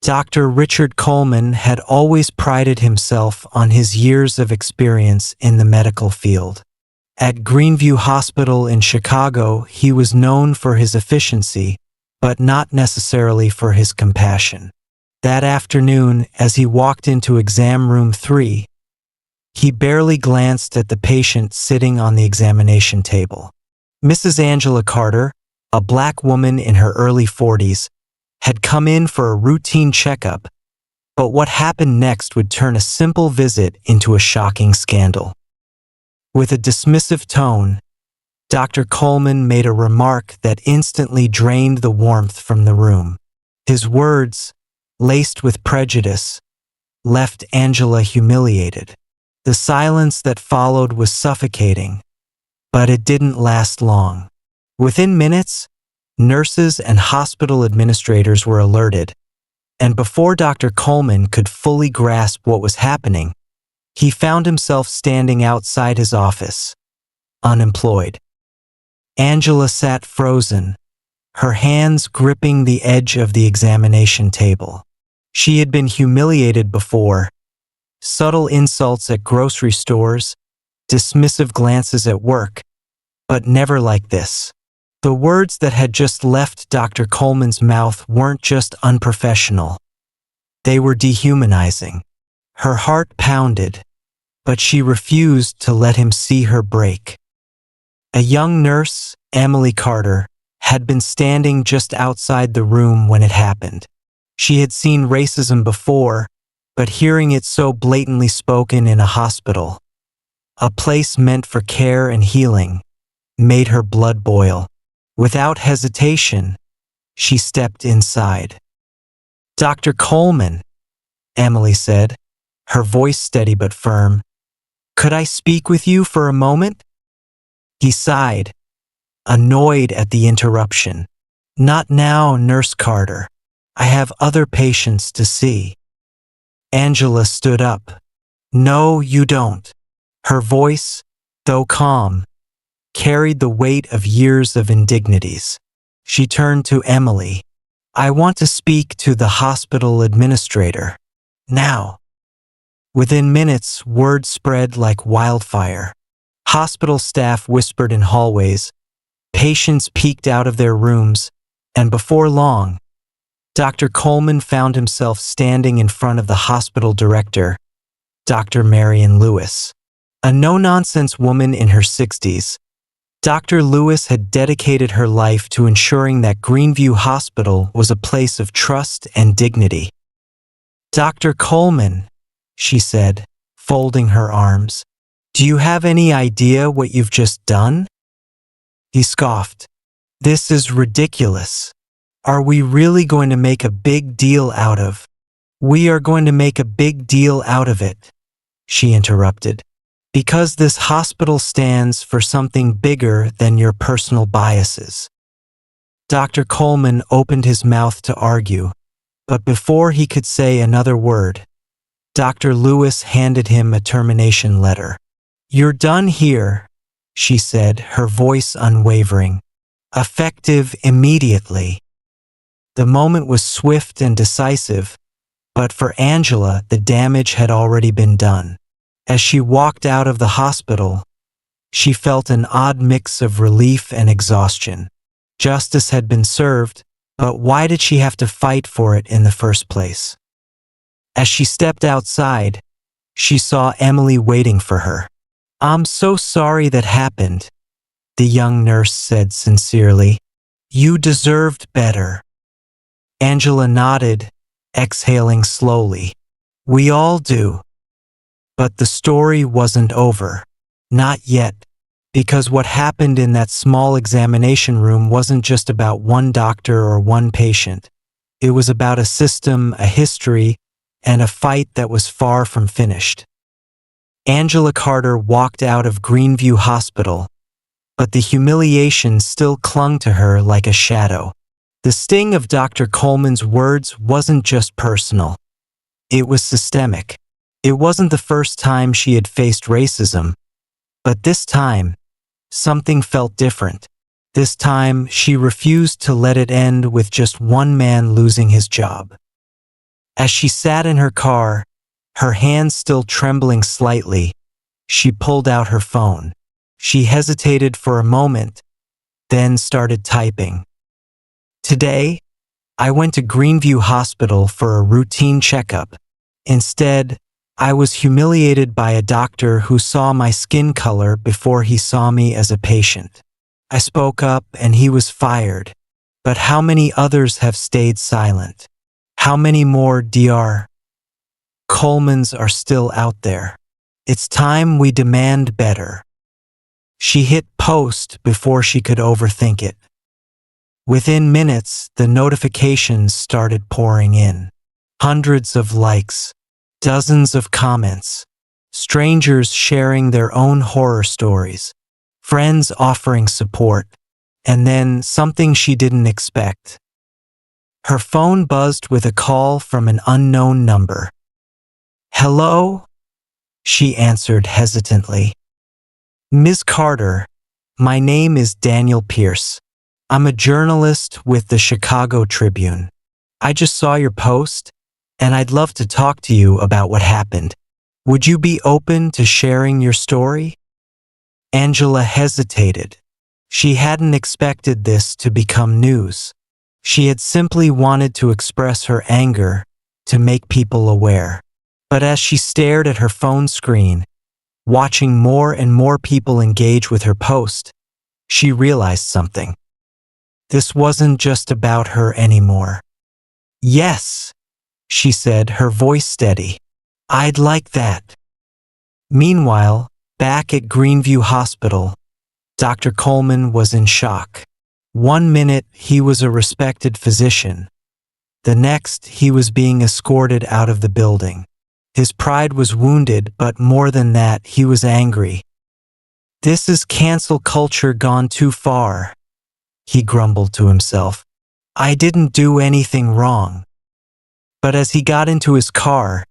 Dr. Richard Coleman had always prided himself on his years of experience in the medical field. At Greenview Hospital in Chicago, he was known for his efficiency, but not necessarily for his compassion. That afternoon, as he walked into exam room 3, he barely glanced at the patient sitting on the examination table. Mrs. Angela Carter, a black woman in her early 40s, had come in for a routine checkup, but what happened next would turn a simple visit into a shocking scandal. With a dismissive tone, Dr. Coleman made a remark that instantly drained the warmth from the room. His words, laced with prejudice, left Angela humiliated. The silence that followed was suffocating, but it didn't last long. Within minutes, nurses and hospital administrators were alerted, and before Dr. Coleman could fully grasp what was happening, he found himself standing outside his office, unemployed. Angela sat frozen, her hands gripping the edge of the examination table. She had been humiliated before. Subtle insults at grocery stores, dismissive glances at work, but never like this. The words that had just left Dr. Coleman's mouth weren't just unprofessional. They were dehumanizing. Her heart pounded, but she refused to let him see her break. A young nurse, Emily Carter, had been standing just outside the room when it happened. She had seen racism before, but hearing it so blatantly spoken in a hospital, a place meant for care and healing, made her blood boil. Without hesitation, she stepped inside. "Dr. Coleman," Emily said, her voice steady but firm, "could I speak with you for a moment?" He sighed, annoyed at the interruption. "Not now, Nurse Carter. I have other patients to see." Angela stood up. "No, you don't." Her voice, though calm, carried the weight of years of indignities. She turned to Emily. "I want to speak to the hospital administrator. Now." Within minutes, word spread like wildfire. Hospital staff whispered in hallways, patients peeked out of their rooms, and before long, Dr. Coleman found himself standing in front of the hospital director, Dr. Marion Lewis. A no-nonsense woman in her 60s, Dr. Lewis had dedicated her life to ensuring that Greenview Hospital was a place of trust and dignity. "Dr. Coleman," she said, folding her arms, "do you have any idea what you've just done?" He scoffed. "This is ridiculous. Are we really going to make a big deal out of?" "We are going to make a big deal out of it," she interrupted, "because this hospital stands for something bigger than your personal biases." Dr. Coleman opened his mouth to argue, but before he could say another word, Dr. Lewis handed him a termination letter. "You're done here," she said, her voice unwavering. "Effective immediately." The moment was swift and decisive, but for Angela, the damage had already been done. As she walked out of the hospital, she felt an odd mix of relief and exhaustion. Justice had been served, but why did she have to fight for it in the first place? As she stepped outside, she saw Emily waiting for her. "I'm so sorry that happened," the young nurse said sincerely. "You deserved better." Angela nodded, exhaling slowly. "We all do." But the story wasn't over. Not yet. Because what happened in that small examination room wasn't just about one doctor or one patient. It was about a system, a history, and a fight that was far from finished. Angela Carter walked out of Greenview Hospital, but the humiliation still clung to her like a shadow. The sting of Dr. Coleman's words wasn't just personal. It was systemic. It wasn't the first time she had faced racism, but this time, something felt different. This time, she refused to let it end with just one man losing his job. As she sat in her car, her hands still trembling slightly, she pulled out her phone. She hesitated for a moment, then started typing. Today, I went to Greenview Hospital for a routine checkup. Instead, I was humiliated by a doctor who saw my skin color before he saw me as a patient. I spoke up and he was fired. But how many others have stayed silent? How many more Dr. Colemans are still out there? It's time we demand better. She hit post before she could overthink it. Within minutes, the notifications started pouring in. Hundreds of likes, dozens of comments, strangers sharing their own horror stories, friends offering support, and then something she didn't expect. Her phone buzzed with a call from an unknown number. "Hello?" she answered hesitantly. "Ms. Carter, my name is Daniel Pierce. I'm a journalist with the Chicago Tribune. I just saw your post, and I'd love to talk to you about what happened. Would you be open to sharing your story?" Angela hesitated. She hadn't expected this to become news. She had simply wanted to express her anger, to make people aware. But as she stared at her phone screen, watching more and more people engage with her post, she realized something. This wasn't just about her anymore. "Yes," she said, her voice steady. "I'd like that." Meanwhile, back at Greenview Hospital, Dr. Coleman was in shock. One minute he was a respected physician. The next he was being escorted out of the building. His pride was wounded, but more than that, he was angry. "This is cancel culture gone too far," he grumbled to himself. "I didn't do anything wrong." But as he got into his car,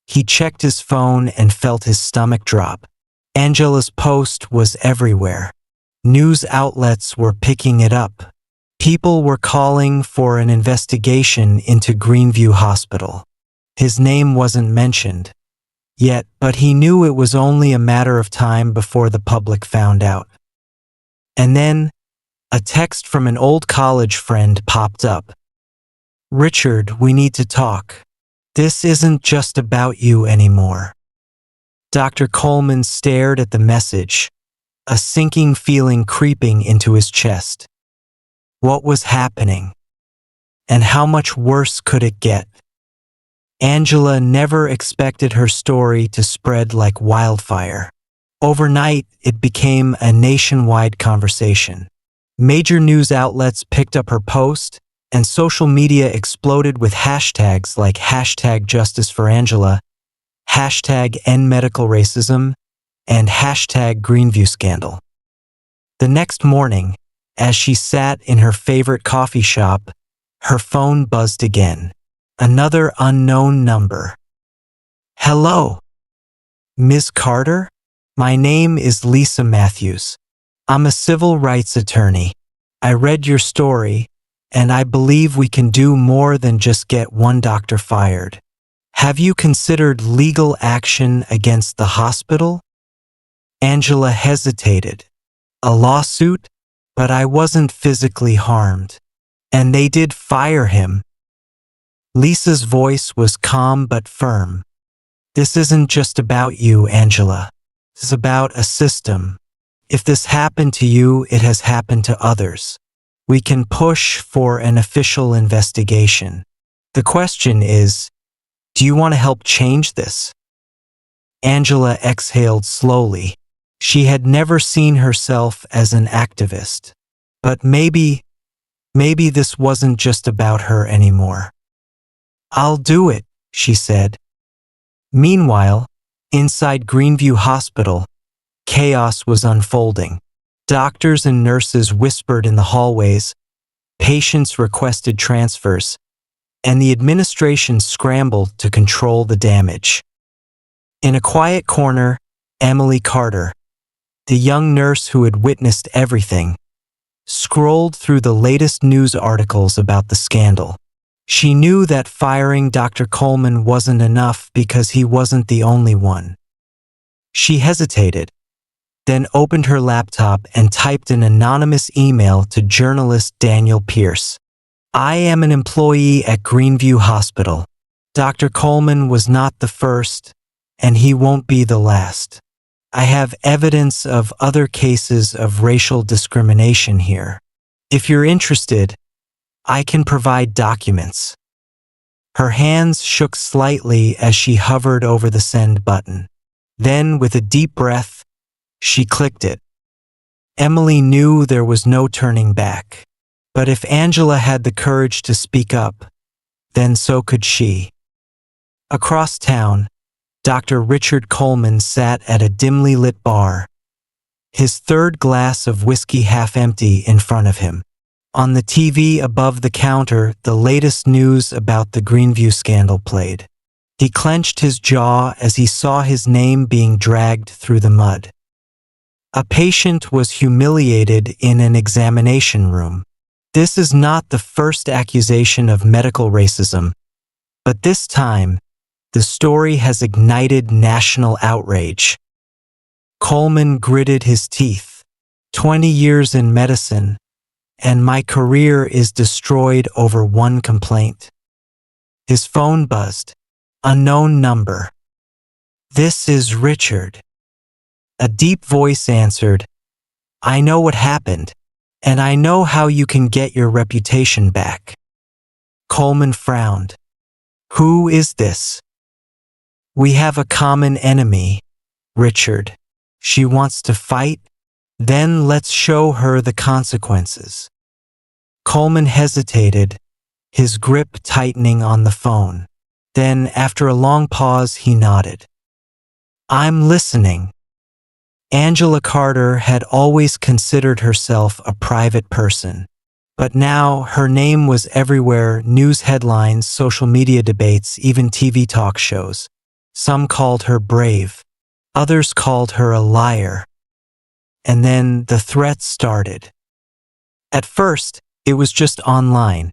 he checked his phone and felt his stomach drop. Angela's post was everywhere. News outlets were picking it up. People were calling for an investigation into Greenview Hospital. His name wasn't mentioned yet, but he knew it was only a matter of time before the public found out. And then, a text from an old college friend popped up. "Richard, we need to talk. This isn't just about you anymore." Dr. Coleman stared at the message, a sinking feeling creeping into his chest. What was happening? And how much worse could it get? Angela never expected her story to spread like wildfire. Overnight, it became a nationwide conversation. Major news outlets picked up her post, and social media exploded with hashtags like #JusticeForAngela, #EndMedicalRacism, and #GreenviewScandal. The next morning, as she sat in her favorite coffee shop, her phone buzzed again. Another unknown number. "Hello, Ms. Carter? My name is Lisa Matthews. I'm a civil rights attorney. I read your story, and I believe we can do more than just get one doctor fired. Have you considered legal action against the hospital?" Angela hesitated. "A lawsuit? But I wasn't physically harmed. And they did fire him." Lisa's voice was calm but firm. "This isn't just about you, Angela. It's about a system. If this happened to you, it has happened to others. We can push for an official investigation. The question is, do you want to help change this?" Angela exhaled slowly. She had never seen herself as an activist. But maybe this wasn't just about her anymore. "I'll do it," she said. Meanwhile, inside Greenview Hospital, chaos was unfolding. Doctors and nurses whispered in the hallways, patients requested transfers, and the administration scrambled to control the damage. In a quiet corner, Emily Carter, the young nurse who had witnessed everything, scrolled through the latest news articles about the scandal. She knew that firing Dr. Coleman wasn't enough because he wasn't the only one. She hesitated, then opened her laptop and typed an anonymous email to journalist Daniel Pierce. I am an employee at Greenview Hospital. Dr. Coleman was not the first, and he won't be the last. I have evidence of other cases of racial discrimination here. If you're interested, I can provide documents. Her hands shook slightly as she hovered over the send button. Then, with a deep breath, she clicked it. Emily knew there was no turning back. But if Angela had the courage to speak up, then so could she. Across town, Dr. Richard Coleman sat at a dimly lit bar, his third glass of whiskey half empty in front of him. On the TV above the counter, the latest news about the Greenview scandal played. He clenched his jaw as he saw his name being dragged through the mud. A patient was humiliated in an examination room. This is not the first accusation of medical racism, but this time, the story has ignited national outrage. Coleman gritted his teeth. 20 years in medicine, and my career is destroyed over one complaint. His phone buzzed. Unknown number. This is Richard. A deep voice answered, I know what happened, and I know how you can get your reputation back. Coleman frowned. Who is this? We have a common enemy, Richard. She wants to fight? Then let's show her the consequences. Coleman hesitated, his grip tightening on the phone. Then, after a long pause, he nodded. I'm listening. Angela Carter had always considered herself a private person, but now her name was everywhere: news headlines, social media debates, even TV talk shows. Some called her brave, others called her a liar. And then the threats started. At first, it was just online.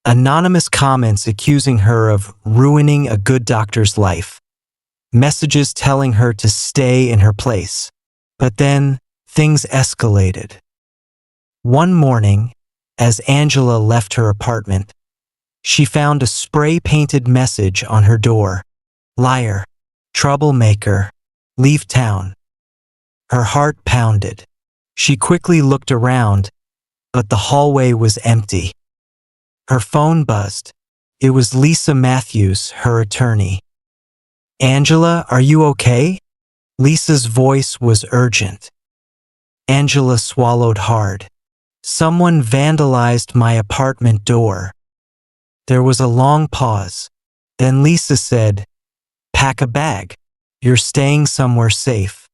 Anonymous comments accusing her of ruining a good doctor's life. Messages telling her to stay in her place. But then, things escalated. One morning, as Angela left her apartment, she found a spray-painted message on her door. Liar. Troublemaker. Leave town. Her heart pounded. She quickly looked around, but the hallway was empty. Her phone buzzed. It was Lisa Matthews, her attorney. Angela, are you okay? Lisa's voice was urgent. Angela swallowed hard. Someone vandalized my apartment door. There was a long pause. Then Lisa said, Pack a bag. You're staying somewhere safe.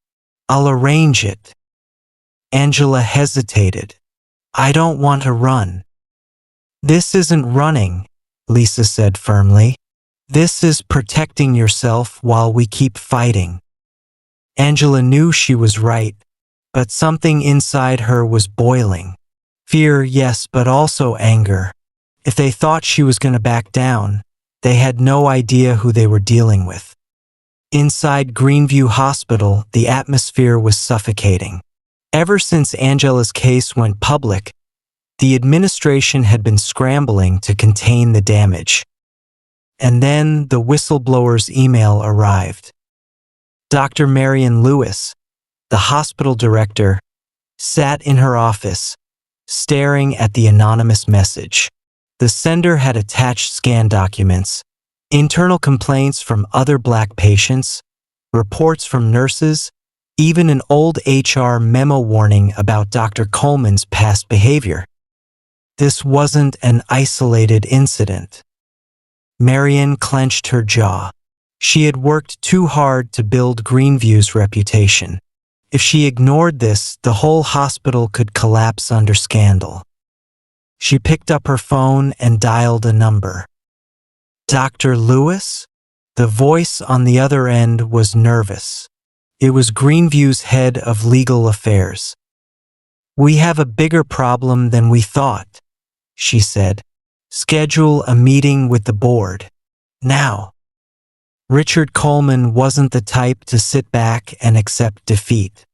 I'll arrange it. Angela hesitated. I don't want to run. This isn't running, Lisa said firmly. This is protecting yourself while we keep fighting. Angela knew she was right, but something inside her was boiling. Fear, yes, but also anger. If they thought she was going to back down, they had no idea who they were dealing with. Inside Greenview Hospital, the atmosphere was suffocating. Ever since Angela's case went public, the administration had been scrambling to contain the damage. And then the whistleblower's email arrived. Dr. Marion Lewis, the hospital director, sat in her office, staring at the anonymous message. The sender had attached scan documents, internal complaints from other Black patients, reports from nurses, even an old HR memo warning about Dr. Coleman's past behavior. This wasn't an isolated incident. Marion clenched her jaw. She had worked too hard to build Greenview's reputation. If she ignored this, the whole hospital could collapse under scandal. She picked up her phone and dialed a number. Dr. Lewis? The voice on the other end was nervous. It was Greenview's head of legal affairs. We have a bigger problem than we thought, she said. Schedule a meeting with the board. Now. Richard Coleman wasn't the type to sit back and accept defeat.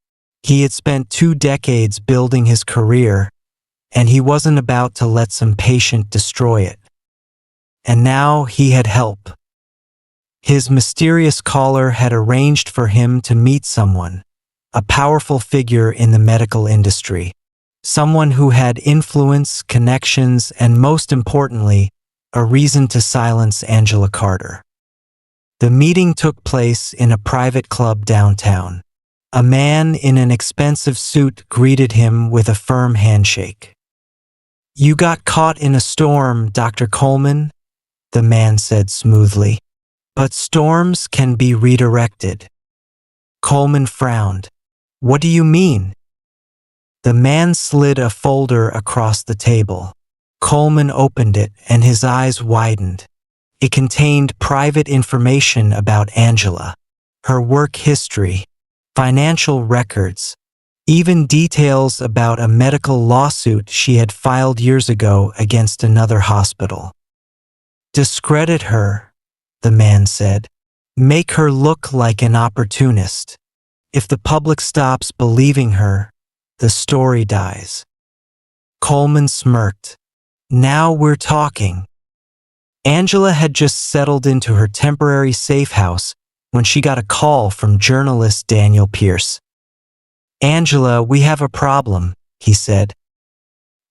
He had spent 2 decades building his career, and he wasn't about to let some patient destroy it. And now he had help. His mysterious caller had arranged for him to meet someone, a powerful figure in the medical industry, someone who had influence, connections, and most importantly, a reason to silence Angela Carter. The meeting took place in a private club downtown. A man in an expensive suit greeted him with a firm handshake. "You got caught in a storm, Dr. Coleman," the man said smoothly. "But storms can be redirected." Coleman frowned. "What do you mean?" The man slid a folder across the table. Coleman opened it and his eyes widened. It contained private information about Angela, her work history, financial records, even details about a medical lawsuit she had filed years ago against another hospital. "Discredit her," the man said. "Make her look like an opportunist. If the public stops believing her, the story dies." Coleman smirked. "Now we're talking." Angela had just settled into her temporary safe house when she got a call from journalist Daniel Pierce. "Angela, we have a problem," he said.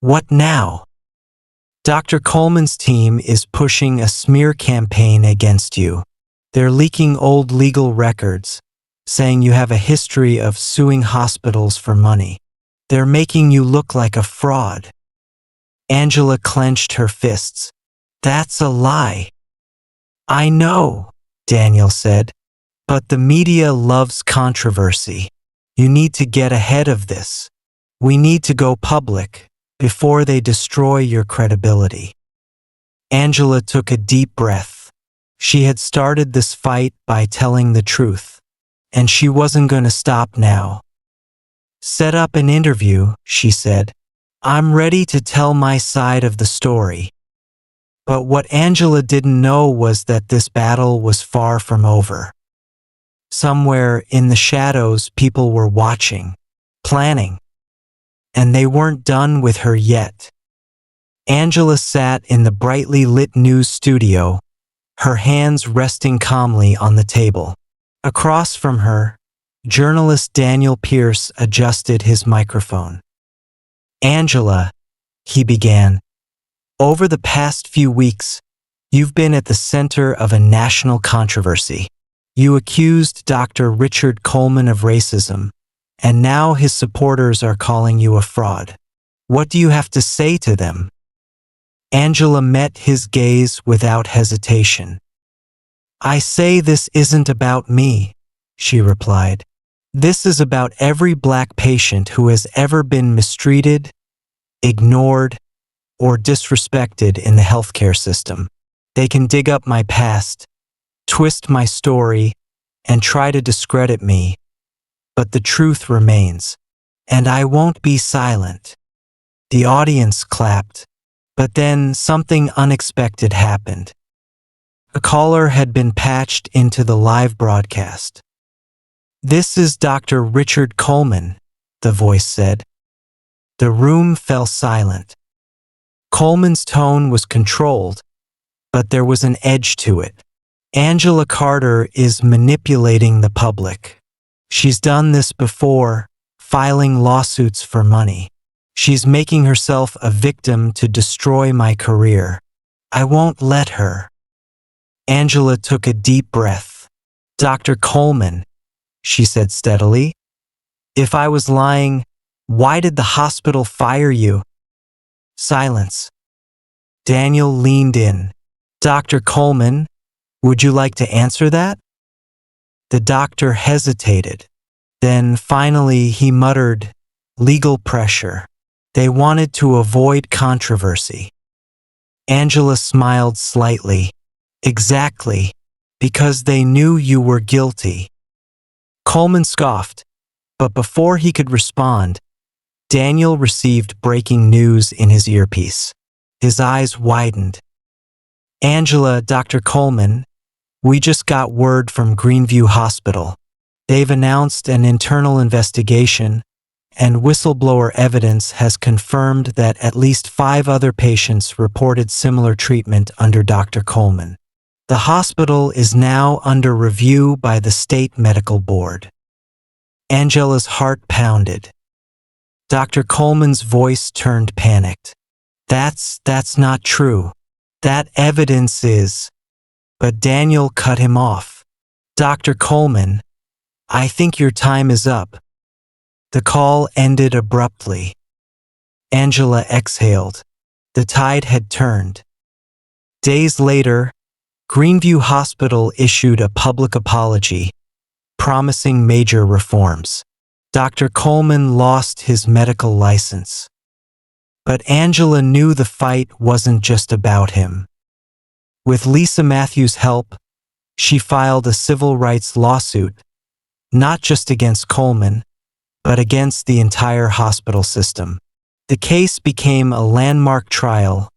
"What now?" "Dr. Coleman's team is pushing a smear campaign against you. They're leaking old legal records, saying you have a history of suing hospitals for money. They're making you look like a fraud." Angela clenched her fists. "That's a lie." "I know," Daniel said, "but the media loves controversy. You need to get ahead of this. We need to go public before they destroy your credibility." Angela took a deep breath. She had started this fight by telling the truth, and she wasn't going to stop now. "Set up an interview," she said. "I'm ready to tell my side of the story." But what Angela didn't know was that this battle was far from over. Somewhere in the shadows, people were watching, planning, and they weren't done with her yet. Angela sat in the brightly lit news studio, her hands resting calmly on the table. Across from her, journalist Daniel Pierce adjusted his microphone. "Angela," he began, "over the past few weeks, you've been at the center of a national controversy. You accused Dr. Richard Coleman of racism, and now his supporters are calling you a fraud. What do you have to say to them?" Angela met his gaze without hesitation. "I say this isn't about me," she replied. "This is about every Black patient who has ever been mistreated, ignored, or disrespected in the healthcare system. They can dig up my past, twist my story, and try to discredit me, but the truth remains, and I won't be silent." The audience clapped, but then something unexpected happened. A caller had been patched into the live broadcast. "This is Dr. Richard Coleman," the voice said. The room fell silent. Coleman's tone was controlled, but there was an edge to it. "Angela Carter is manipulating the public. She's done this before, filing lawsuits for money. She's making herself a victim to destroy my career. I won't let her." Angela took a deep breath. "Dr. Coleman," she said steadily, "if I was lying, why did the hospital fire you?" Silence. Daniel leaned in. "Dr. Coleman, would you like to answer that?" The doctor hesitated. Then finally he muttered, "Legal pressure. They wanted to avoid controversy." Angela smiled slightly. "Exactly, because they knew you were guilty." Coleman scoffed, but before he could respond, Daniel received breaking news in his earpiece. His eyes widened. Angela, Dr. Coleman, we just got word from Greenview Hospital. They've announced an internal investigation, and whistleblower evidence has confirmed that at least 5 other patients reported similar treatment under Dr. Coleman. The hospital is now under review by the state medical board. Angela's heart pounded. Dr. Coleman's voice turned panicked. That's not true. That evidence is. But Daniel cut him off. Dr. Coleman, I think your time is up. The call ended abruptly. Angela exhaled. The tide had turned. Days later, Greenview Hospital issued a public apology, promising major reforms. Dr. Coleman lost his medical license. But Angela knew the fight wasn't just about him. With Lisa Matthews' help, she filed a civil rights lawsuit, not just against Coleman, but against the entire hospital system. The case became a landmark trial,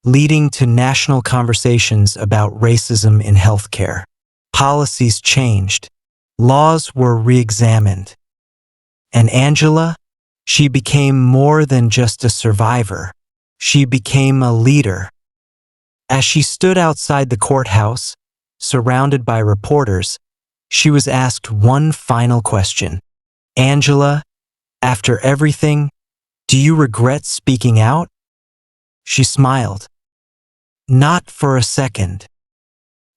leading to national conversations about racism in healthcare. Policies changed. Laws were re-examined. And Angela? She became more than just a survivor. She became a leader. As she stood outside the courthouse, surrounded by reporters, she was asked one final question. Angela, after everything, do you regret speaking out? She smiled. Not for a second.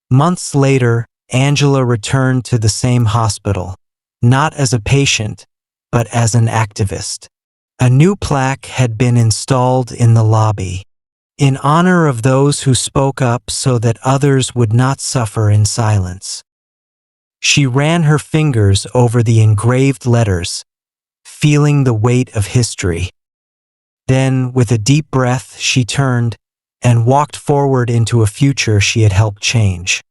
Months later, Angela returned to the same hospital, not as a patient, but as an activist. A new plaque had been installed in the lobby, in honor of those who spoke up so that others would not suffer in silence. She ran her fingers over the engraved letters, feeling the weight of history. Then, with a deep breath, she turned and walked forward into a future she had helped change.